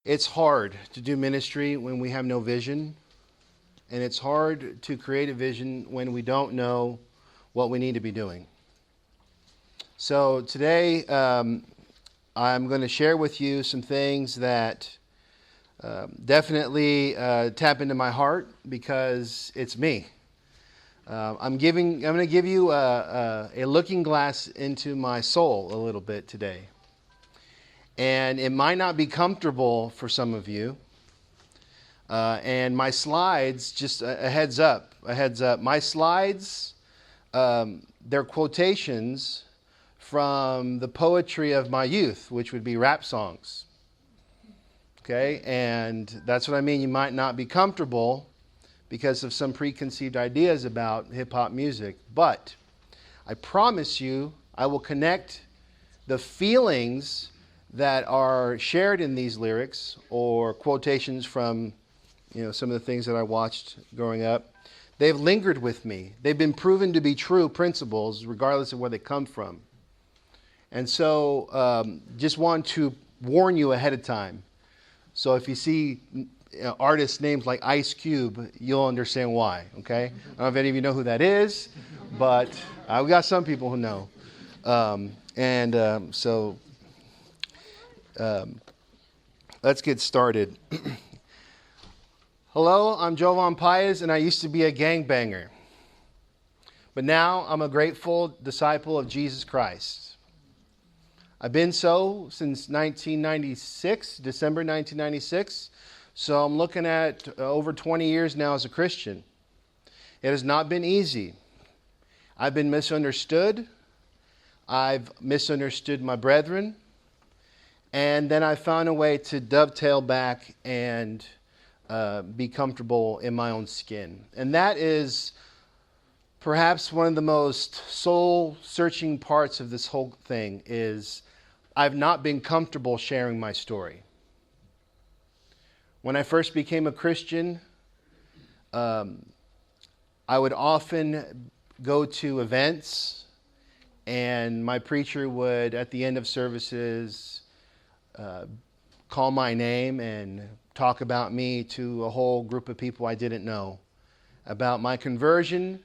It's hard to do ministry when we have no vision, and it's hard to create a vision when we don't know what we need to be doing. So today, I'm going to share with you some things that definitely tap into my heart because it's me. I'm going to give you a looking glass into my soul a little bit today. And it might not be comfortable for some of you. And my slides, just a heads up. My slides, they're quotations from the poetry of my youth, which would be rap songs. Okay, and that's what I mean. You might not be comfortable because of some preconceived ideas about hip-hop music. But I promise you, I will connect the feelings that are shared in these lyrics or quotations from, some of the things that I watched growing up. They've lingered with me. They've been proven to be true principles regardless of where they come from. And so just want to warn you ahead of time. So if you see artist names like Ice Cube, you'll understand why, okay? I don't know if any of you know who that is, but we got some people who know. Let's get started. Hello, I'm Jovan, and I used to be a gangbanger. But now I'm a grateful disciple of Jesus Christ. I've been so since 1996, December 1996. So I'm looking at over 20 years now as a Christian. It has not been easy. I've been misunderstood. I've misunderstood my brethren. And then I found a way to dovetail back and be comfortable in my own skin. And that is perhaps one of the most soul-searching parts of this whole thing is I've not been comfortable sharing my story. When I first became a Christian, I would often go to events, and my preacher would, at the end of services, call my name and talk about me to a whole group of people I didn't know, about my conversion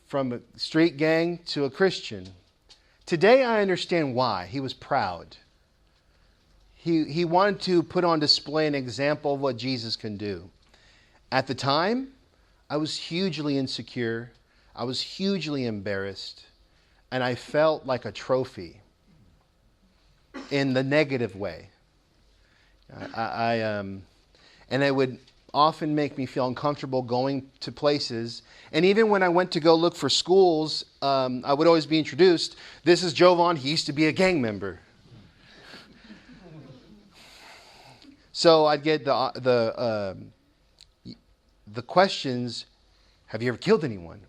from a street gang to a Christian. Today I understand why. He was proud. He wanted to put on display an example of what Jesus can do. At the time, I was hugely insecure. I was hugely embarrassed. And I felt like a trophy in the negative way. And it would often make me feel uncomfortable going to places. And even when I went to go look for schools, I would always be introduced. This is Jovan. He used to be a gang member. So I'd get the questions, have you ever killed anyone?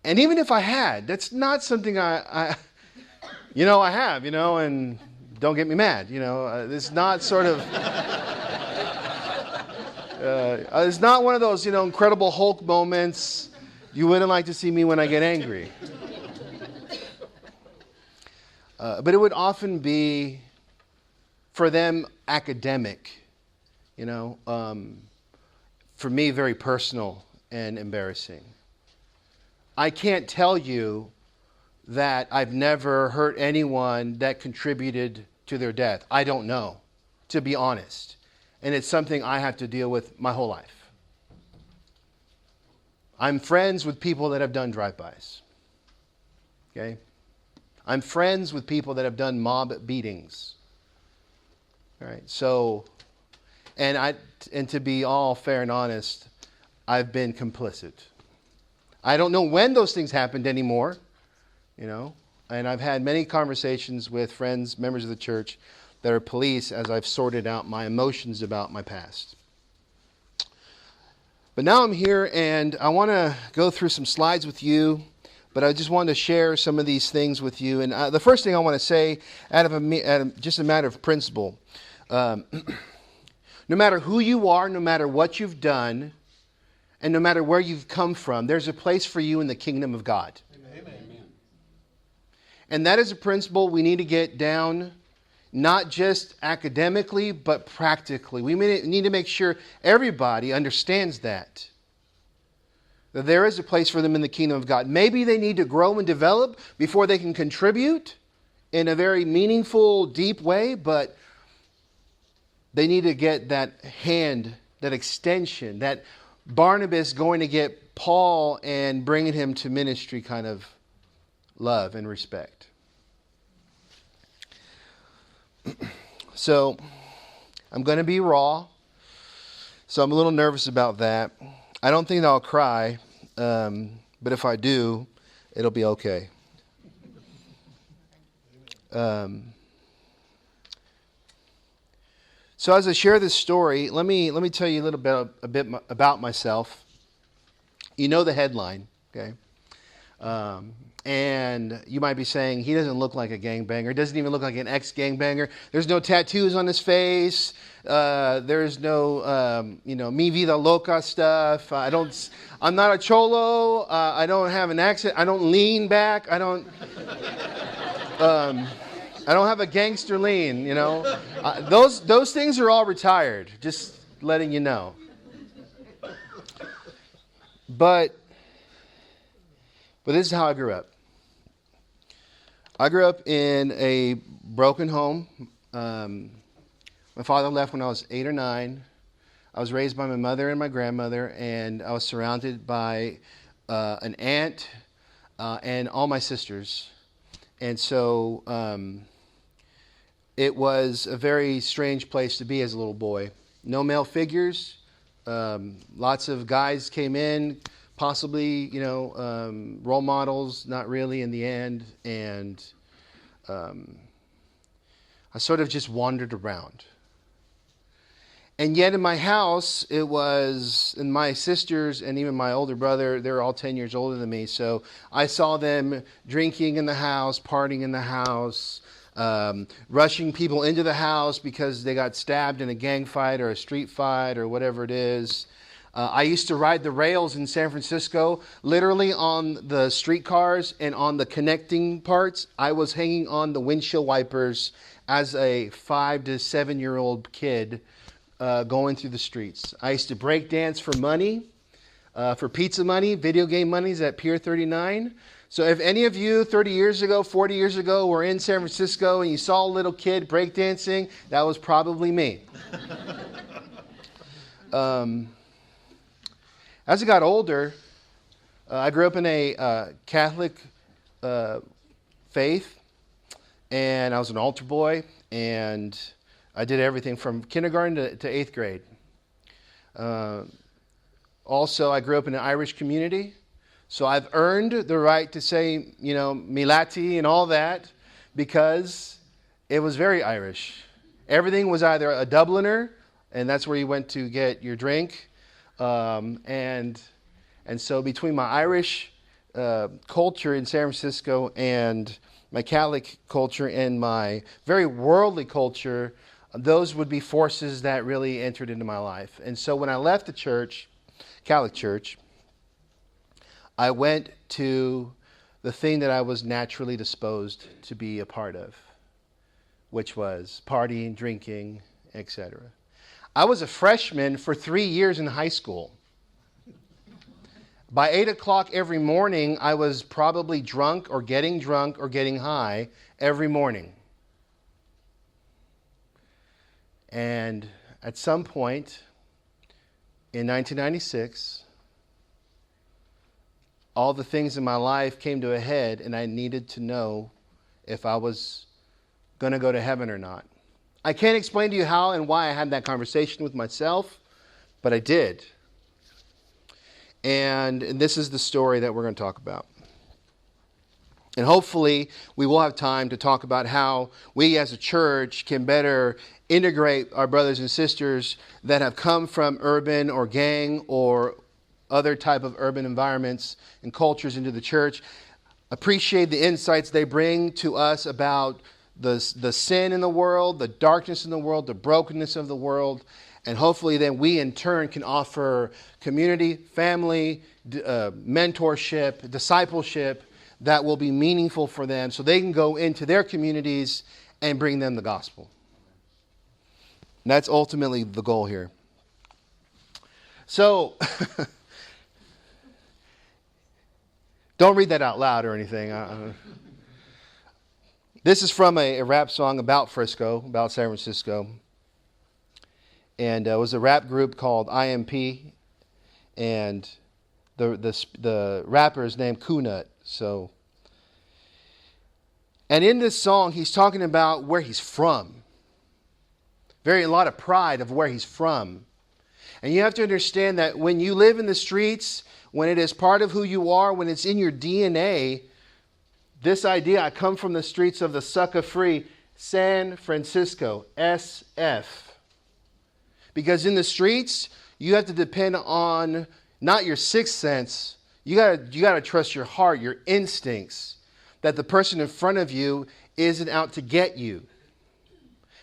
And even if I had, that's not something I have, and don't get me mad, it's not sort of, it's not one of those, Incredible Hulk moments. You wouldn't like to see me when I get angry. But it would often be, for them, academic, for me, very personal and embarrassing. I can't tell you that I've never hurt anyone that contributed to their death. I don't know, to be honest. And it's something I have to deal with my whole life. I'm friends with people that have done drive-bys. Okay? I'm friends with people that have done mob beatings. All right, so, and to be all fair and honest, I've been complicit. I don't know when those things happened anymore, and I've had many conversations with friends, members of the church, that are police as I've sorted out my emotions about my past. But now I'm here, and I want to go through some slides with you. But I just wanted to share some of these things with you. And the first thing I want to say, just a matter of principle, no matter who you are, no matter what you've done, and no matter where you've come from, there's a place for you in the kingdom of God. Amen. And that is a principle we need to get down not just academically, but practically. We need to make sure everybody understands that there is a place for them in the kingdom of God. Maybe they need to grow and develop before they can contribute in a very meaningful, deep way, but they need to get that hand, that extension, that Barnabas going to get Paul and bringing him to ministry kind of love and respect. So I'm going to be raw. So I'm a little nervous about that. I don't think I'll cry, but if I do, it'll be okay. So as I share this story, let me tell you a bit about myself. You know the headline, okay? And you might be saying, he doesn't look like a gangbanger. Doesn't even look like an ex-gangbanger. There's no tattoos on his face. There's no, mi vida loca stuff. I'm not a cholo. I don't have an accent. I don't lean back. I don't have a gangster lean, Those things are all retired. Just letting you know. But this is how I grew up. I grew up in a broken home. My father left when I was 8 or 9. I was raised by my mother and my grandmother, and I was surrounded by an aunt and all my sisters. And so it was a very strange place to be as a little boy. No male figures. Lots of guys came in. Possibly, role models, not really in the end. And I sort of just wandered around. And yet in my house, it was, and my sisters and even my older brother, they're all 10 years older than me. So I saw them drinking in the house, partying in the house, rushing people into the house because they got stabbed in a gang fight or a street fight or whatever it is. I used to ride the rails in San Francisco, literally on the streetcars and on the connecting parts. I was hanging on the windshield wipers as a 5 to 7 year old kid going through the streets. I used to break dance for money, for pizza money, video game monies at Pier 39. So if any of you 30 years ago, 40 years ago were in San Francisco and you saw a little kid breakdancing, that was probably me. As I got older, I grew up in a Catholic faith, and I was an altar boy, and I did everything from kindergarten to 8th grade. Also, I grew up in an Irish community, so I've earned the right to say, Milati and all that, because it was very Irish. Everything was either a Dubliner, and that's where you went to get your drink, and so between my Irish culture in San Francisco and my Catholic culture and my very worldly culture, those would be forces that really entered into my life. And so when I left the church, Catholic church, I went to the thing that I was naturally disposed to be a part of, which was partying, drinking, etc. I was a freshman for 3 years in high school. By 8 o'clock every morning, I was probably drunk or getting high every morning. And at some point in 1996, all the things in my life came to a head, and I needed to know if I was going to go to heaven or not. I can't explain to you how and why I had that conversation with myself, but I did. And this is the story that we're going to talk about. And hopefully we will have time to talk about how we as a church can better integrate our brothers and sisters that have come from urban or gang or other type of urban environments and cultures into the church. Appreciate the insights they bring to us about the sin in the world, the darkness in the world, the brokenness of the world. And hopefully then we in turn can offer community, family, mentorship, discipleship that will be meaningful for them so they can go into their communities and bring them the gospel. And that's ultimately the goal here. So, don't read that out loud or anything. This is from a rap song about Frisco, about San Francisco. And it was a rap group called IMP. And the rapper is named Kunut. So, and in this song, he's talking about where he's from. A lot of pride of where he's from. And you have to understand that when you live in the streets, when it is part of who you are, when it's in your DNA, this idea, I come from the streets of the sucker-free San Francisco, SF. Because in the streets, you have to depend on not your sixth sense. You gotta trust your heart, your instincts, that the person in front of you isn't out to get you.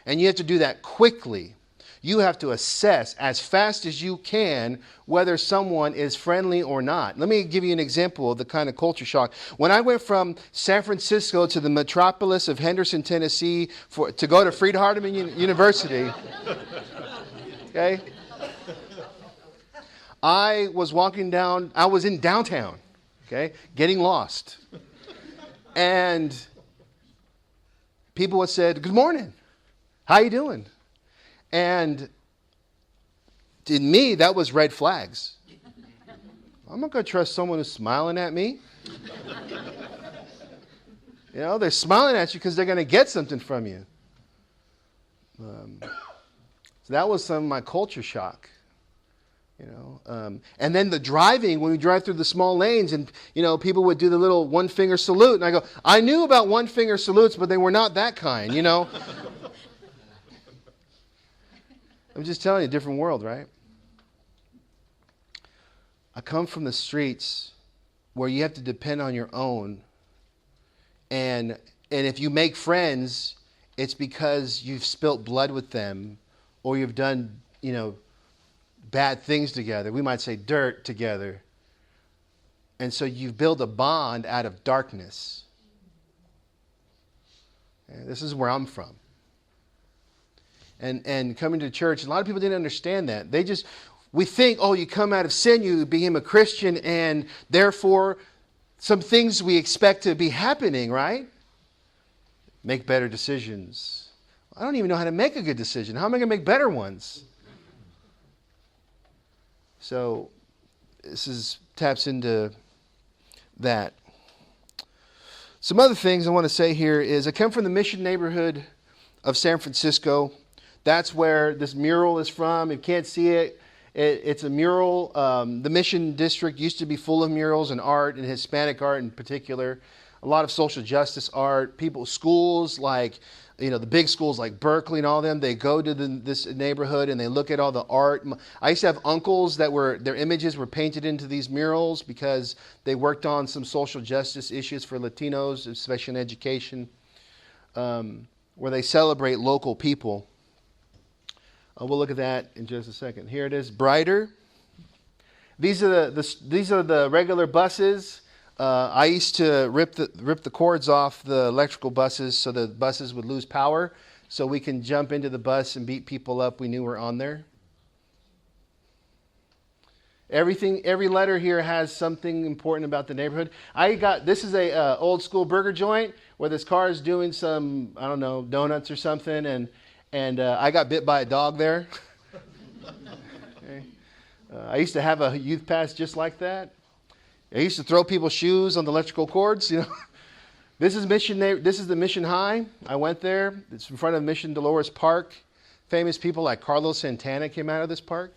And you have to do that quickly. You have to assess as fast as you can whether someone is friendly or not. Let me give you an example of the kind of culture shock. When I went from San Francisco to the metropolis of Henderson, Tennessee, to go to Freed-Hardeman University, okay, I was in downtown, okay, getting lost. And people had said, "Good morning. How you doing?" And to me, that was red flags. I'm not going to trust someone who's smiling at me. They're smiling at you because they're going to get something from you. So that was some of my culture shock. And then the driving, when we drive through the small lanes and, people would do the little one finger salute. And I go, I knew about one finger salutes, but they were not that kind, I'm just telling you, a different world, right? I come from the streets where you have to depend on your own. And if you make friends, it's because you've spilt blood with them or you've done, bad things together. We might say dirt together. And so you build a bond out of darkness. And this is where I'm from. And coming to church, a lot of people didn't understand that. We think, you come out of sin, you became a Christian, and therefore some things we expect to be happening, right? Make better decisions. I don't even know how to make a good decision. How am I going to make better ones? So this taps into that. Some other things I want to say here is I come from the Mission neighborhood of San Francisco. That's where this mural is from. You can't see it. It's a mural. The Mission District used to be full of murals and art, and Hispanic art in particular. A lot of social justice art. Schools like, the big schools like Berkeley and all them, they go to this neighborhood and they look at all the art. I used to have uncles their images were painted into these murals because they worked on some social justice issues for Latinos, especially in education, where they celebrate local people. We'll look at that in just a second. Here it is, Brighter. These are the regular buses. I used to rip the cords off the electrical buses so the buses would lose power, so we can jump into the bus and beat people up we knew were on there. Every letter here has something important about the neighborhood. This is a old school burger joint where this car is doing some, donuts or something, and I got bit by a dog there. Okay. I used to have a youth pass just like that. I used to throw people's shoes on the electrical cords. This is the Mission High. I went there. It's in front of Mission Dolores Park. Famous people like Carlos Santana came out of this park.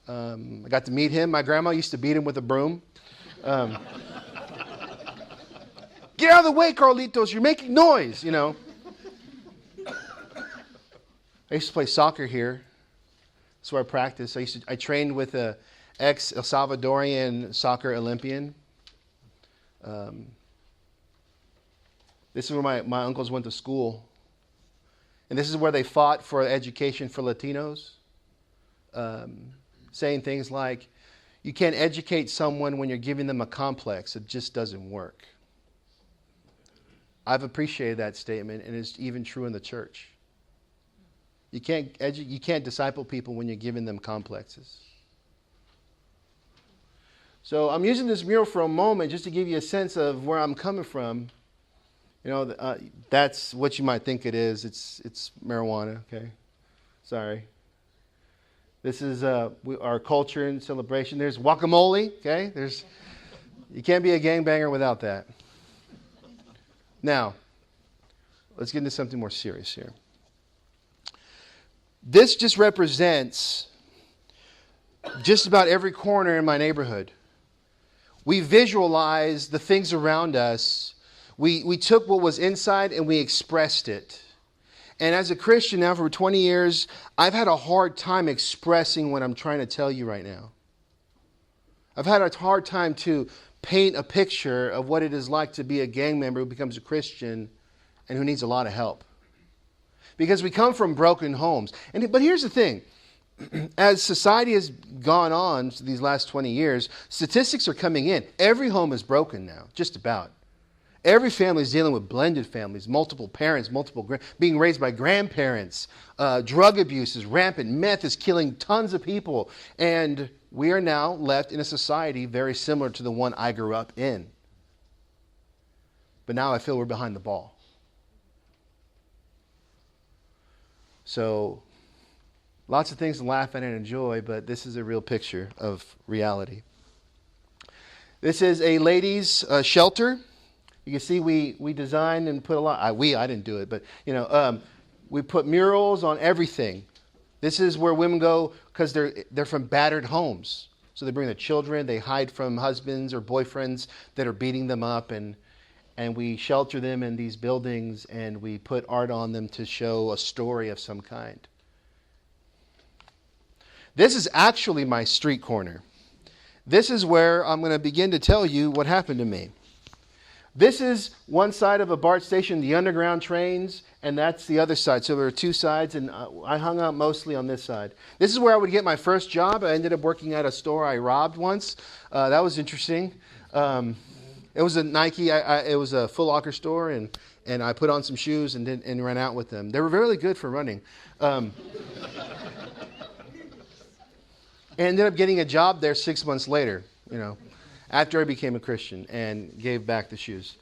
I got to meet him. My grandma used to beat him with a broom. Get out of the way, Carlitos. You're making noise, I used to play soccer here. That's where I practiced. I trained with a ex-El Salvadorian soccer Olympian. This is where my uncles went to school. And this is where they fought for education for Latinos. Saying things like, you can't educate someone when you're giving them a complex. It just doesn't work. I've appreciated that statement, and it's even true in the church. You can't disciple people when you're giving them complexes. So I'm using this mural for a moment just to give you a sense of where I'm coming from. That's what you might think it is. It's marijuana. Okay, sorry. This is our culture and celebration. There's guacamole. Okay, you can't be a gangbanger without that. Now, let's get into something more serious here. This just represents just about every corner in my neighborhood. We visualize the things around us. We took what was inside and we expressed it. And as a Christian now for 20 years, I've had a hard time expressing what I'm trying to tell you right now. I've had a hard time to paint a picture of what it is like to be a gang member who becomes a Christian and who needs a lot of help. Because we come from broken homes. But here's the thing. As society has gone on these last 20 years, statistics are coming in. Every home is broken now, just about. Every family is dealing with blended families, multiple parents, being raised by grandparents. Drug abuse is rampant. Meth is killing tons of people. And we are now left in a society very similar to the one I grew up in. But now I feel we're behind the ball. So, lots of things to laugh at and enjoy, but this is a real picture of reality. This is a ladies' shelter. You can see we designed and put a lot. I didn't do it, but we put murals on everything. This is where women go because they're from battered homes. So they bring their children. They hide from husbands or boyfriends that are beating them up, and we shelter them in these buildings, and we put art on them to show a story of some kind. This is actually my street corner. This is where I'm going to begin to tell you what happened to me. This is one side of a BART station, the underground trains, and that's the other side. So there are two sides, and I hung out mostly on this side. This is where I would get my first job. I ended up working at a store I robbed once. That was interesting. It was a Nike. It was a Foot Locker store, and I put on some shoes and ran out with them. They were really good for running. I ended up getting a job there 6 months later, after I became a Christian and gave back the shoes.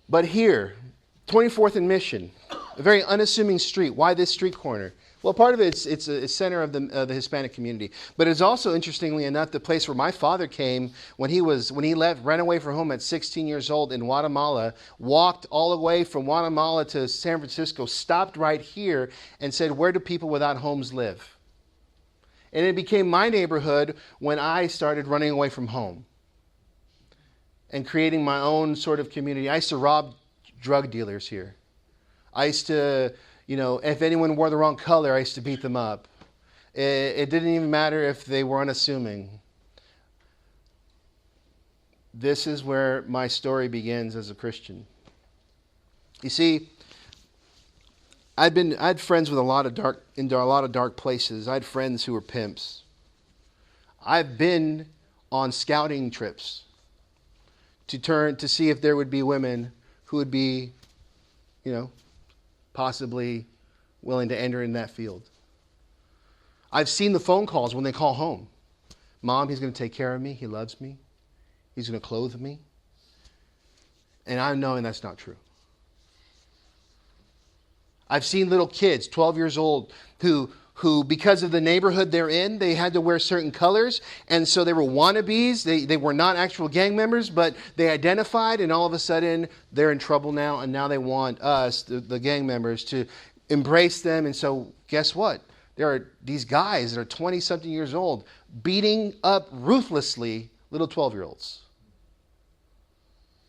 But here, 24th and Mission, a very unassuming street. Why this street corner? Well, part of it's a center of the Hispanic community. But it's also, interestingly enough, the place where my father came when he ran away from home at 16 years old in Guatemala, walked all the way from Guatemala to San Francisco, stopped right here and said, where do people without homes live? And it became my neighborhood when I started running away from home and creating my own sort of community. I used to rob drug dealers here. I used to, if anyone wore the wrong color, I used to beat them up. It didn't even matter if they were unassuming. This is where my story begins as a Christian. You see, I had friends with into a lot of dark places. I had friends who were pimps. I've been on scouting trips to see if there would be women who would be, possibly willing to enter in that field. I've seen the phone calls when they call home. Mom, he's going to take care of me. He loves me. He's going to clothe me. And I'm knowing that's not true. I've seen little kids, 12 years old, who because of the neighborhood they're in, they had to wear certain colors. And so they were wannabes. They were not actual gang members, but they identified, and all of a sudden they're in trouble now. And now they want us, the gang members, to embrace them. And so guess what? There are these guys that are 20-something years old beating up ruthlessly little 12-year-olds.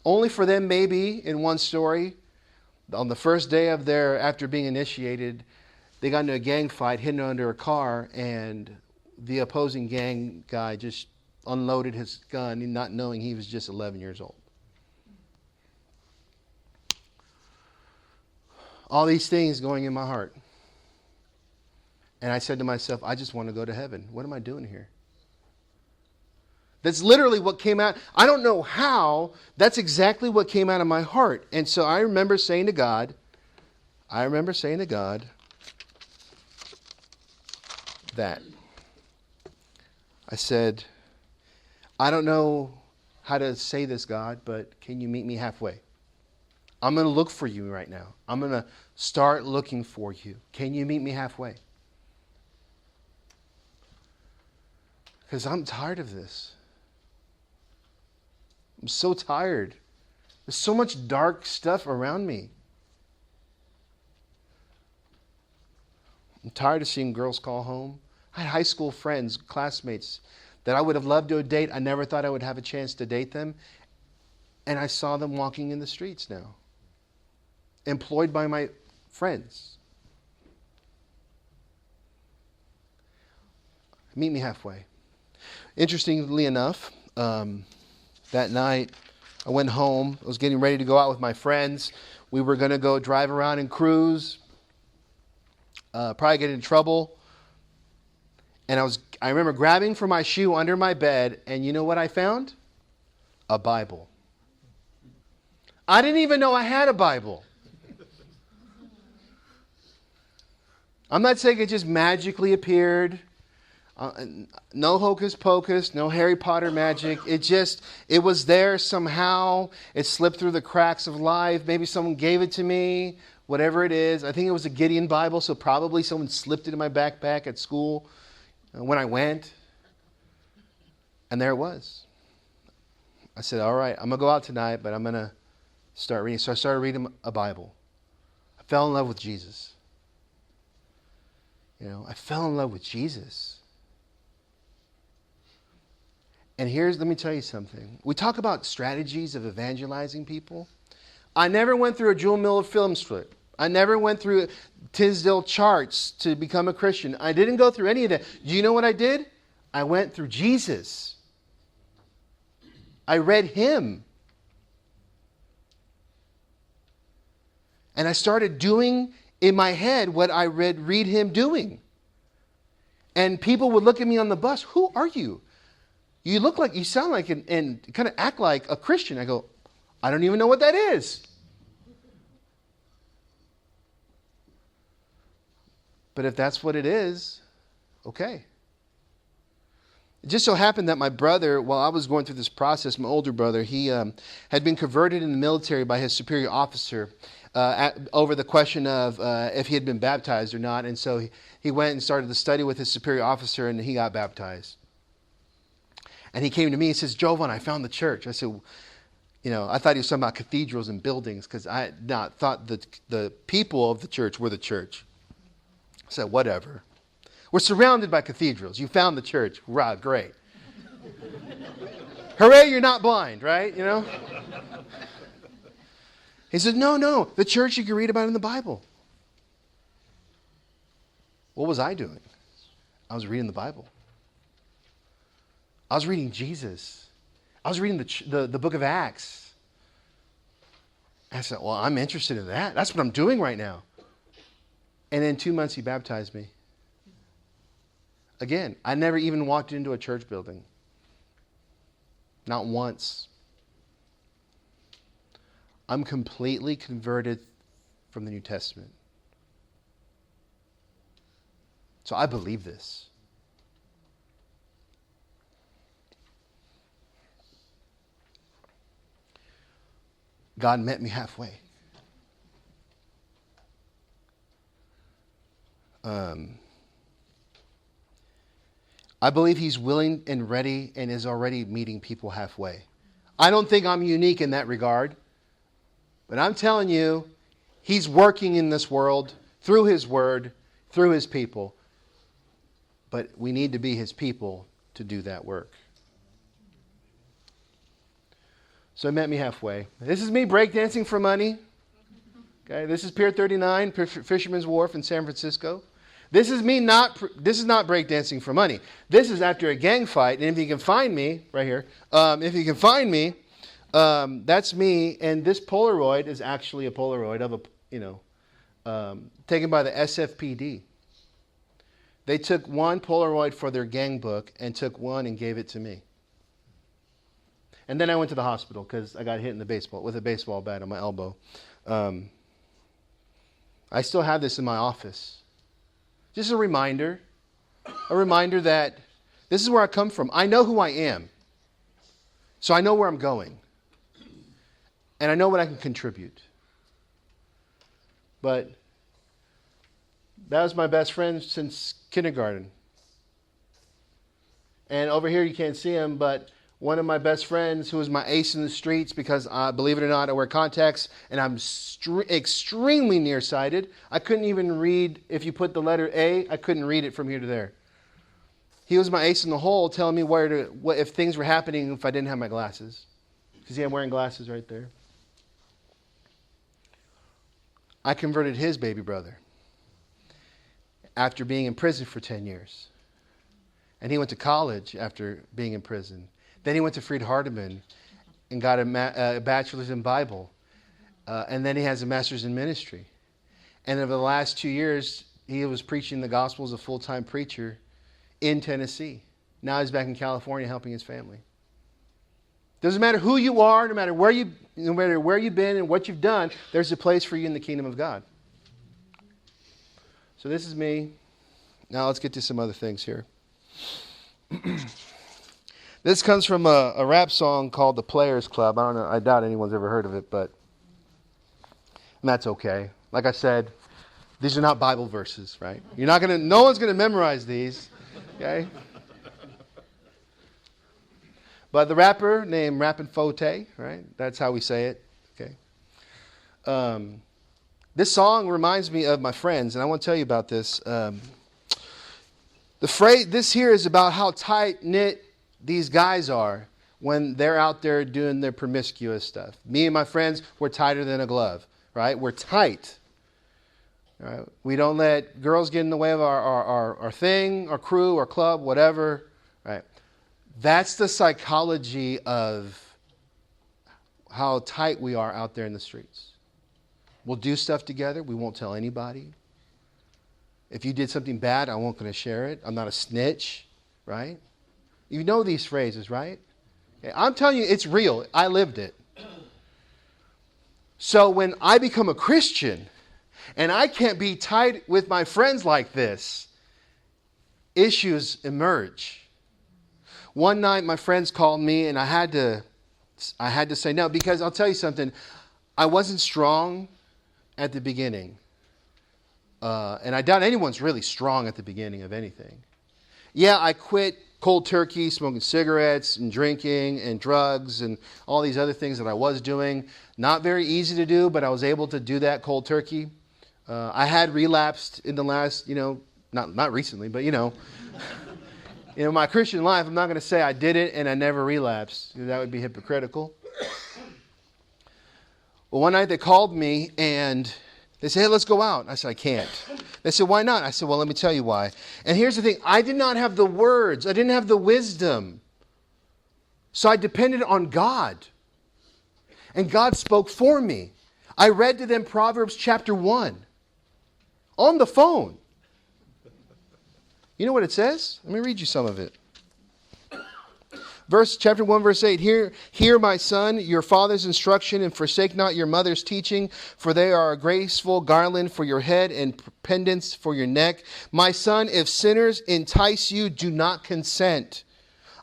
Only for them, maybe, in one story, on the first day of after being initiated, they got into a gang fight, hidden under a car, and the opposing gang guy just unloaded his gun, not knowing he was just 11 years old. All these things going in my heart. And I said to myself, I just want to go to heaven. What am I doing here? That's literally what came out. I don't know how. That's exactly what came out of my heart. And so I remember saying to God, that. I said, I don't know how to say this, God, but can you meet me halfway? I'm going to look for you right now. I'm going to start looking for you. Can you meet me halfway? Because I'm tired of this. I'm so tired. There's so much dark stuff around me. I'm tired of seeing girls call home. I had high school friends, classmates that I would have loved to date. I never thought I would have a chance to date them. And I saw them walking in the streets now. Employed by my friends. Meet me halfway. Interestingly enough, that night I went home. I was getting ready to go out with my friends. We were going to go drive around and cruise. Probably get in trouble. And I remember grabbing for my shoe under my bed, and you know what I found? A Bible. I didn't even know I had a Bible. I'm not saying it just magically appeared. No hocus pocus, no Harry Potter magic. It was there somehow. It slipped through the cracks of life. Maybe someone gave it to me, whatever it is. I think it was a Gideon Bible, so probably someone slipped it in my backpack at school when I went. And there it was. I said, all right, I'm going to go out tonight, but I'm going to start reading. So I started reading a Bible. I fell in love with Jesus. I fell in love with Jesus. And let me tell you something. We talk about strategies of evangelizing people. I never went through a Jewel Miller film strip. I never went through Tisdale charts to become a Christian. I didn't go through any of that. Do you know what I did? I went through Jesus. I read Him. And I started doing in my head what I read Him doing. And people would look at me on the bus. Who are you? You sound like, and kind of act like a Christian. I go, I don't even know what that is. But if that's what it is, okay. It just so happened that my brother, while I was going through this process, my older brother, he had been converted in the military by his superior officer over the question of if he had been baptized or not. And so he went and started the study with his superior officer, and he got baptized. And he came to me and says, Jovan, I found the church. I said, I thought he was talking about cathedrals and buildings because I had not thought that the people of the church were the church. I said, whatever. We're surrounded by cathedrals. You found the church. Hurrah, great. Hooray, you're not blind, right? He said, no, the church you can read about in the Bible. What was I doing? I was reading the Bible. I was reading Jesus. I was reading the book of Acts. I said, well, I'm interested in that. That's what I'm doing right now. And in 2 months, he baptized me. Again, I never even walked into a church building. Not once. I'm completely converted from the New Testament. So I believe this. God met me halfway. I believe He's willing and ready and is already meeting people halfway. I don't think I'm unique in that regard. But I'm telling you, He's working in this world through His Word, through His people. But we need to be His people to do that work. So He met me halfway. This is me breakdancing for money. Okay, this is Pier 39, Fisherman's Wharf in San Francisco. This is not breakdancing for money. This is after a gang fight. And if you can find me, right here, if you can find me, that's me. And this Polaroid is actually a Polaroid of taken by the SFPD. They took one Polaroid for their gang book and took one and gave it to me. And then I went to the hospital because I got hit with a baseball bat on my elbow. I still have this in my office. Just a reminder that this is where I come from. I know who I am. So I know where I'm going. And I know what I can contribute. But that was my best friend since kindergarten. And over here you can't see him, but one of my best friends who was my ace in the streets because, believe it or not, I wear contacts and I'm extremely nearsighted. I couldn't even read, if you put the letter A, I couldn't read it from here to there. He was my ace in the hole telling me if things were happening if I didn't have my glasses. You see I'm wearing glasses right there. I converted his baby brother after being in prison for 10 years. And he went to college after being in prison. Then he went to Freed Hardeman and got a bachelor's in Bible. And then he has a master's in ministry. And over the last 2 years, he was preaching the gospel as a full-time preacher in Tennessee. Now he's back in California helping his family. Doesn't matter who you are, no matter where you've been and what you've done, there's a place for you in the kingdom of God. So this is me. Now let's get to some other things here. This comes from a rap song called The Players Club. I don't know. I doubt anyone's ever heard of it, but that's okay. Like I said, these are not Bible verses, right? No one's gonna memorize these, okay? But the rapper named Rappin' Fote, right? That's how we say it, okay? This song reminds me of my friends, and I want to tell you about this. The phrase, this here is about how tight-knit these guys are when they're out there doing their promiscuous stuff. Me and my friends, we're tighter than a glove, right? We're tight. Right? We don't let girls get in the way of our thing, our crew, our club, whatever. Right? That's the psychology of how tight we are out there in the streets. We'll do stuff together. We won't tell anybody. If you did something bad, I won't going to share it. I'm not a snitch, right? You know these phrases, right? Okay, I'm telling you, it's real. I lived it. So when I become a Christian and I can't be tight with my friends like this, issues emerge. One night my friends called me and I had to say no, because I'll tell you something. I wasn't strong at the beginning. And I doubt anyone's really strong at the beginning of anything. Yeah, I quit cold turkey, smoking cigarettes and drinking and drugs and all these other things that I was doing. Not very easy to do, but I was able to do that cold turkey. I had relapsed in the last, not recently, but in my Christian life, I'm not going to say I did it and I never relapsed. That would be hypocritical. Well, one night they called me and they said, hey, let's go out. I said, I can't. They said, why not? I said, well, let me tell you why. And here's the thing. I did not have the words. I didn't have the wisdom. So I depended on God. And God spoke for me. I read to them Proverbs chapter 1 on the phone. You know what it says? Let me read you some of it. Chapter 1, verse 8, Hear, my son, your father's instruction, and forsake not your mother's teaching, for they are a graceful garland for your head and pendants for your neck. My son, if sinners entice you, do not consent.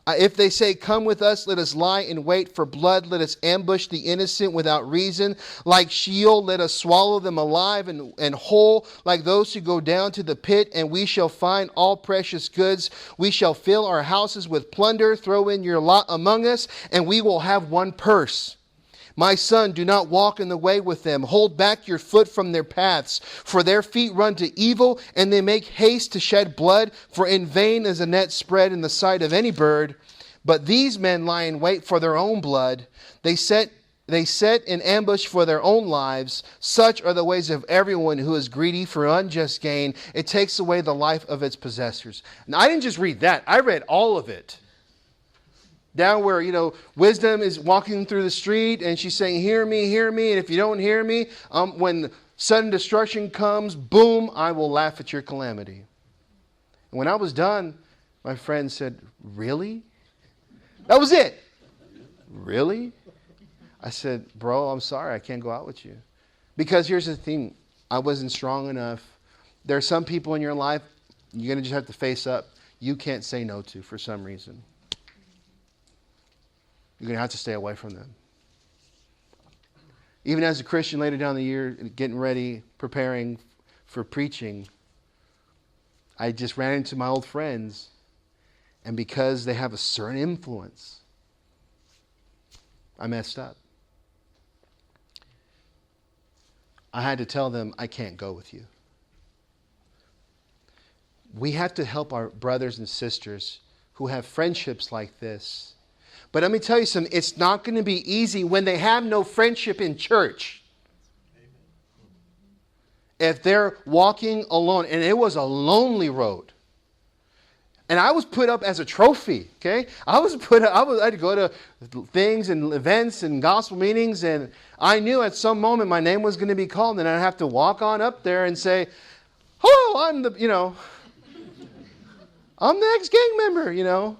If they say, come with us, let us lie in wait for blood. Let us ambush the innocent without reason. Like Sheol, let us swallow them alive and whole, like those who go down to the pit, and we shall find all precious goods. We shall fill our houses with plunder. Throw in your lot among us, and we will have one purse. My son, do not walk in the way with them. Hold back your foot from their paths, for their feet run to evil, and they make haste to shed blood. For in vain is a net spread in the sight of any bird. But these men lie in wait for their own blood. They set in ambush for their own lives. Such are the ways of everyone who is greedy for unjust gain. It takes away the life of its possessors. And I didn't just read that. I read all of it. Down where, wisdom is walking through the street and she's saying, hear me. And if you don't hear me, when sudden destruction comes, boom, I will laugh at your calamity. And when I was done, my friend said, really? That was it. Really? I said, bro, I'm sorry. I can't go out with you. Because here's the thing. I wasn't strong enough. There are some people in your life you're going to just have to face up. You can't say no to for some reason. You're going to have to stay away from them. Even as a Christian later down the year, getting ready, preparing for preaching, I just ran into my old friends. And because they have a certain influence, I messed up. I had to tell them, I can't go with you. We have to help our brothers and sisters who have friendships like this. But let me tell you something, it's not going to be easy when they have no friendship in church. If they're walking alone, and it was a lonely road. And I was put up as a trophy, okay? I had to go to things and events and gospel meetings, and I knew at some moment my name was going to be called, and I'd have to walk on up there and say, "Hello, I'm the ex-gang member, you know.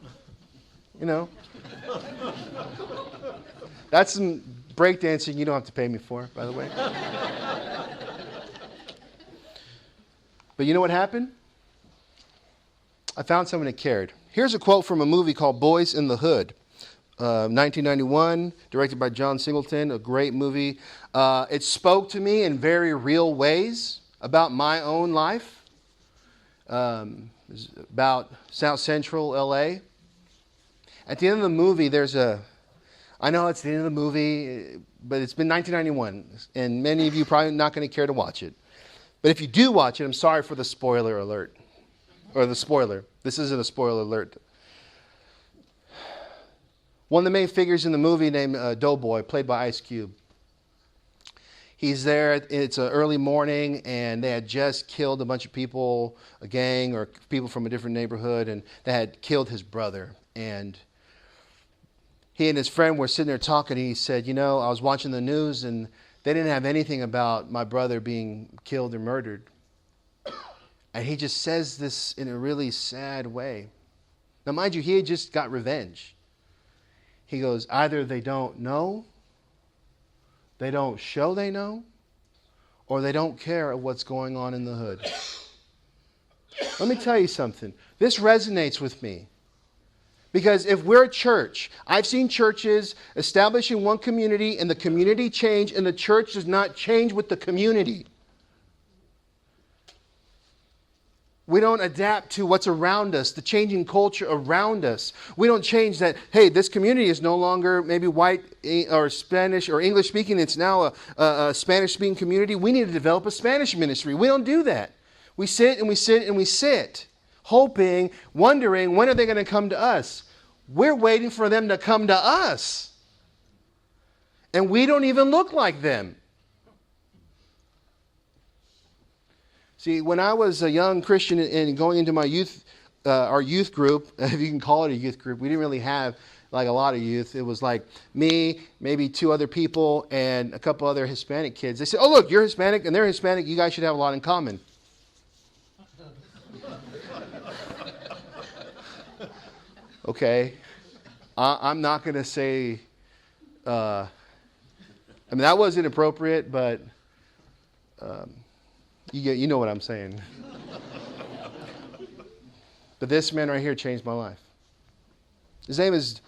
That's some breakdancing you don't have to pay me for, by the way. But you know what happened? I found someone that cared. Here's a quote from a movie called Boys in the Hood, 1991, directed by John Singleton, a great movie. It spoke to me in very real ways about my own life. It's about South Central LA. At the end of the movie, I know it's the end of the movie, but it's been 1991, and many of you probably not going to care to watch it. But if you do watch it, I'm sorry for the spoiler alert. Or the spoiler. This isn't a spoiler alert. One of the main figures in the movie named Doughboy, played by Ice Cube. He's there, it's an early morning, and they had just killed a bunch of people, a gang or people from a different neighborhood, and they had killed his brother. And he and his friend were sitting there talking, and he said, I was watching the news, and they didn't have anything about my brother being killed or murdered. And he just says this in a really sad way. Now, mind you, he had just got revenge. He goes, either they don't know, they don't show they know, or they don't care what's going on in the hood. Let me tell you something. This resonates with me. Because if we're a church, I've seen churches establish in one community and the community change, and the church does not change with the community. We don't adapt to what's around us, the changing culture around us. We don't change that, hey, this community is no longer maybe white or Spanish or English speaking. It's now a Spanish speaking community. We need to develop a Spanish ministry. We don't do that. We sit and we sit and we sit, hoping, wondering, when are they going to come to us? We're waiting for them to come to us. And we don't even look like them. See, when I was a young Christian and going into my our youth group, if you can call it a youth group, we didn't really have like a lot of youth. It was like me, maybe two other people, and a couple other Hispanic kids. They said, oh, look, you're Hispanic and they're Hispanic. You guys should have a lot in common. Okay. I'm not going to say, that was inappropriate, but you know what I'm saying. But this man right here changed my life. His name is,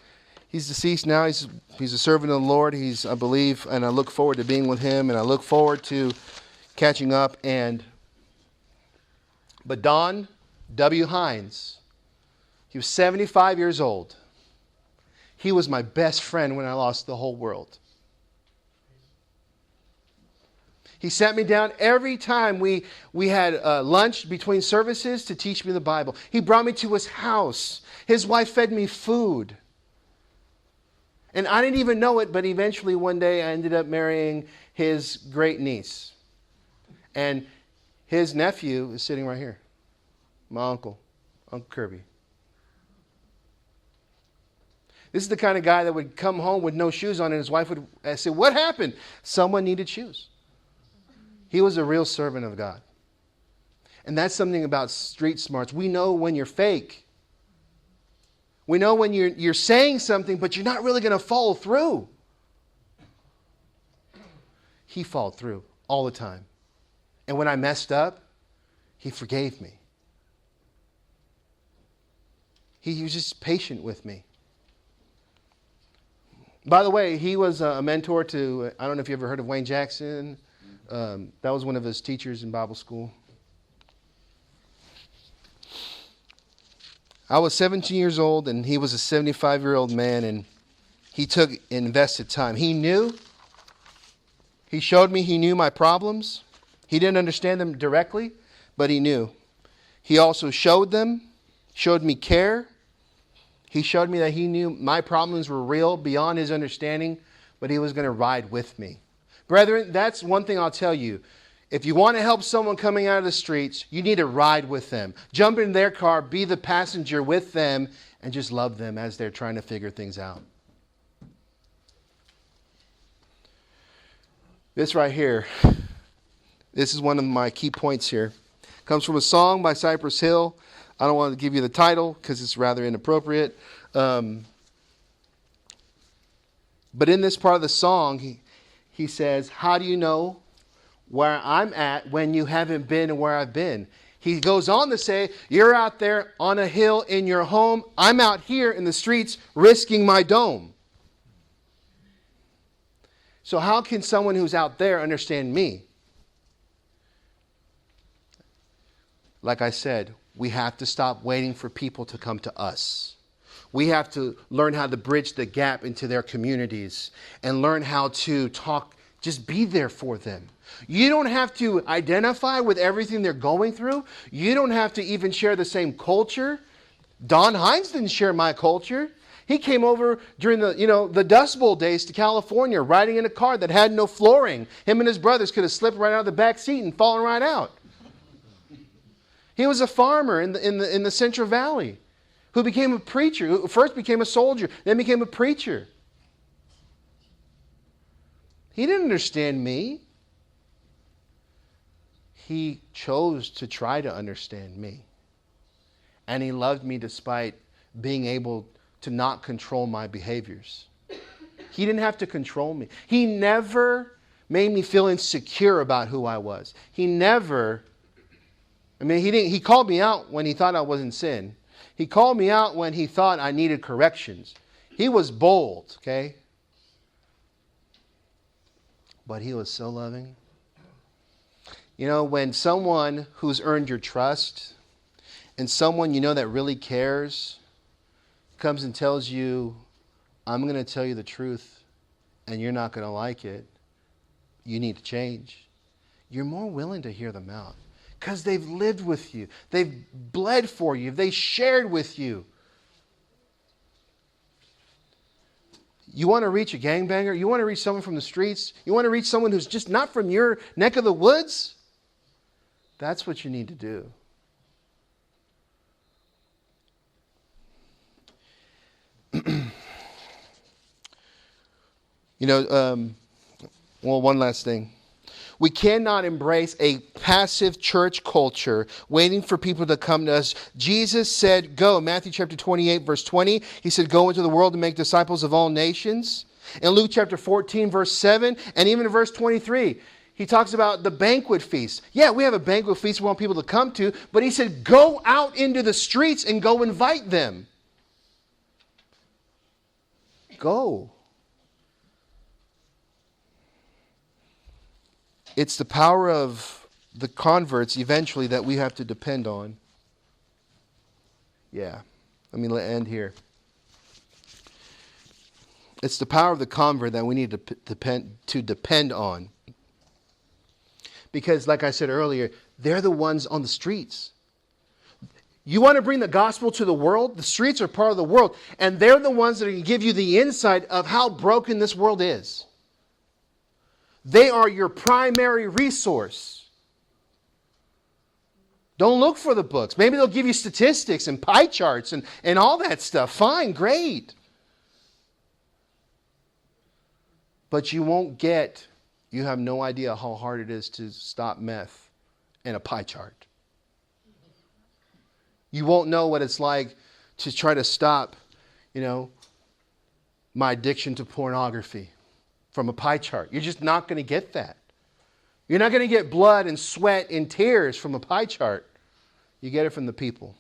he's deceased now. He's a servant of the Lord. I believe, and I look forward to being with him, and I look forward to catching up. But Don W. Hines, he was 75 years old. He was my best friend when I lost the whole world. He sat me down every time we had lunch between services to teach me the Bible. He brought me to his house. His wife fed me food. And I didn't even know it, but eventually one day I ended up marrying his great niece. And his nephew is sitting right here. My uncle, Uncle Kirby. This is the kind of guy that would come home with no shoes on, and his wife would say, what happened? Someone needed shoes. He was a real servant of God. And that's something about street smarts. We know when you're fake. We know when you're saying something, but you're not really going to follow through. He followed through all the time. And when I messed up, he forgave me. He was just patient with me. By the way, he was a mentor to, I don't know if you ever heard of Wayne Jackson. That was one of his teachers in Bible school. I was 17 years old and he was a 75-year-old man, and he took invested time. He showed me he knew my problems. He didn't understand them directly, but he knew. He also showed me care. He showed me that he knew my problems were real beyond his understanding, but he was going to ride with me. Brethren, that's one thing I'll tell you. If you want to help someone coming out of the streets, you need to ride with them. Jump in their car, be the passenger with them, and just love them as they're trying to figure things out. This right here, this is one of my key points here. Comes from a song by Cypress Hill. I don't want to give you the title because it's rather inappropriate. But in this part of the song, he says, how do you know where I'm at when you haven't been where I've been? He goes on to say, you're out there on a hill in your home. I'm out here in the streets risking my dome. So how can someone who's out there understand me? Like I said, we have to stop waiting for people to come to us. We have to learn how to bridge the gap into their communities and learn how to talk, just be there for them. You don't have to identify with everything they're going through. You don't have to even share the same culture. Don Hines didn't share my culture. He came over during the Dust Bowl days to California, riding in a car that had no flooring. Him and his brothers could have slipped right out of the back seat and fallen right out. He was a farmer in the Central Valley who became a preacher, who first became a soldier, then became a preacher. He didn't understand me. He chose to try to understand me. And he loved me despite being able to not control my behaviors. He didn't have to control me. He never made me feel insecure about who I was. He called me out when he thought I was in sin. He called me out when he thought I needed corrections. He was bold, okay? But he was so loving. You know, when someone who's earned your trust and someone you know that really cares comes and tells you, I'm going to tell you the truth and you're not going to like it, you need to change, you're more willing to hear them out. Because they've lived with you. They've bled for you. They shared with you. You want to reach a gangbanger? You want to reach someone from the streets? You want to reach someone who's just not from your neck of the woods? That's what you need to do. One last thing. We cannot embrace a passive church culture waiting for people to come to us. Jesus said, go. Matthew chapter 28, verse 20. He said, go into the world and make disciples of all nations. In Luke chapter 14, verse 7, and even in verse 23, he talks about the banquet feast. Yeah, we have a banquet feast we want people to come to, but he said, go out into the streets and go invite them. Go. It's the power of the converts eventually that we have to depend on. Yeah, let me end here. It's the power of the convert that we need to depend on. Because like I said earlier, they're the ones on the streets. You want to bring the gospel to the world? The streets are part of the world. And they're the ones that can give you the insight of how broken this world is. They are your primary resource. Don't look for the books. Maybe they'll give you statistics and pie charts and all that stuff. Fine, great. But you have no idea how hard it is to stop meth in a pie chart. You won't know what it's like to try to stop my addiction to pornography from a pie chart. You're just not going to get that. You're not going to get blood and sweat and tears from a pie chart. You get it from the people.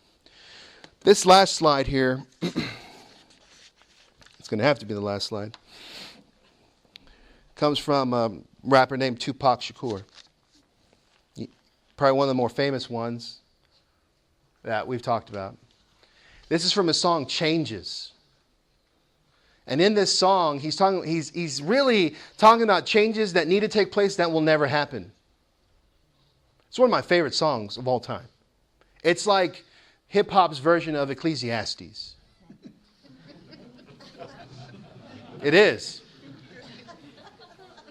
This last slide here, it's going to have to be the last slide, comes from a rapper named Tupac Shakur. Probably one of the more famous ones that we've talked about. This is from his song Changes. And in this song, he's really talking about changes that need to take place that will never happen. It's one of my favorite songs of all time. It's like hip-hop's version of Ecclesiastes. It is.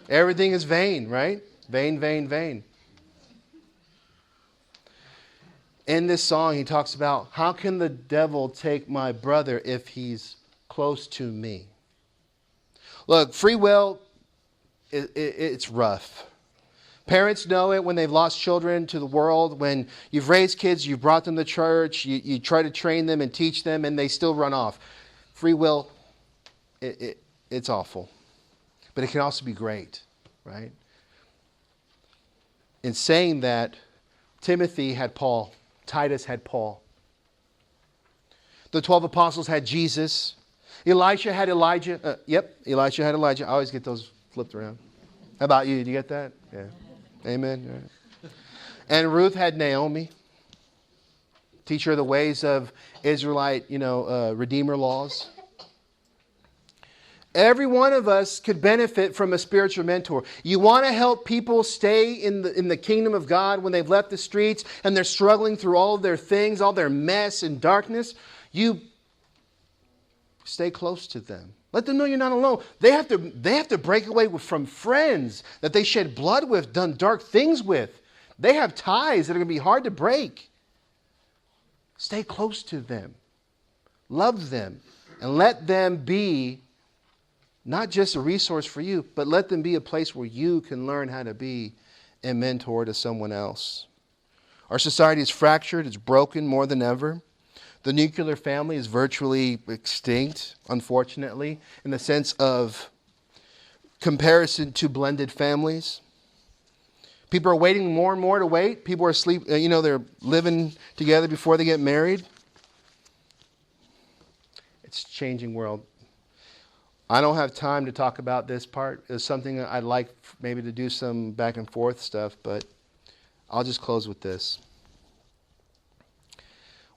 Everything is vain, right? Vain, vain, vain. In this song, he talks about, how can the devil take my brother if he's close to me? Look, free will, it's rough. Parents know it when they've lost children to the world. When you've raised kids, you've brought them to church, you try to train them and teach them, and they still run off. Free will, it's awful. But it can also be great, right? In saying that, Timothy had Paul. Titus had Paul. The 12 apostles had Jesus. Elisha had Elijah. Elisha had Elijah. I always get those flipped around. How about you? Did you get that? Yeah. Amen. Right. And Ruth had Naomi. Teach her the ways of Israelite, Redeemer laws. Every one of us could benefit from a spiritual mentor. You want to help people stay in the kingdom of God when they've left the streets and they're struggling through all of their things, all their mess and darkness. You stay close to them. Let them know you're not alone. They have to break away from friends that they shed blood with, done dark things with. They have ties that are going to be hard to break. Stay close to them. Love them. And let them be not just a resource for you, but let them be a place where you can learn how to be a mentor to someone else. Our society is fractured. It's broken more than ever. The nuclear family is virtually extinct, unfortunately, in the sense of comparison to blended families. People are waiting more and more to wait. People are they're living together before they get married. It's a changing world. I don't have time to talk about this part. It's something I'd like maybe to do some back and forth stuff, but I'll just close with this.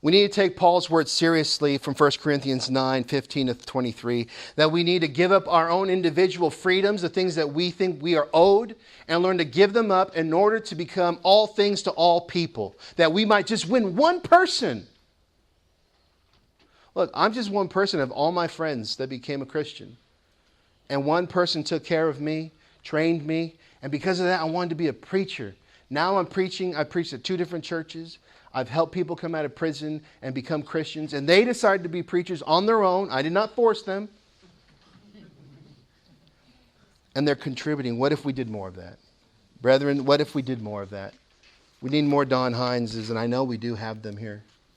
We need to take Paul's words seriously from 1 Corinthians 9:15-23, that we need to give up our own individual freedoms, the things that we think we are owed, and learn to give them up in order to become all things to all people, that we might just win one person. Look, I'm just one person of all my friends that became a Christian. And one person took care of me, trained me, and because of that, I wanted to be a preacher. Now I'm preaching. I preached at 2 different churches. I've helped people come out of prison and become Christians, and they decided to be preachers on their own. I did not force them. And they're contributing. What if we did more of that? Brethren, what if we did more of that? We need more Don Hineses, and I know we do have them here.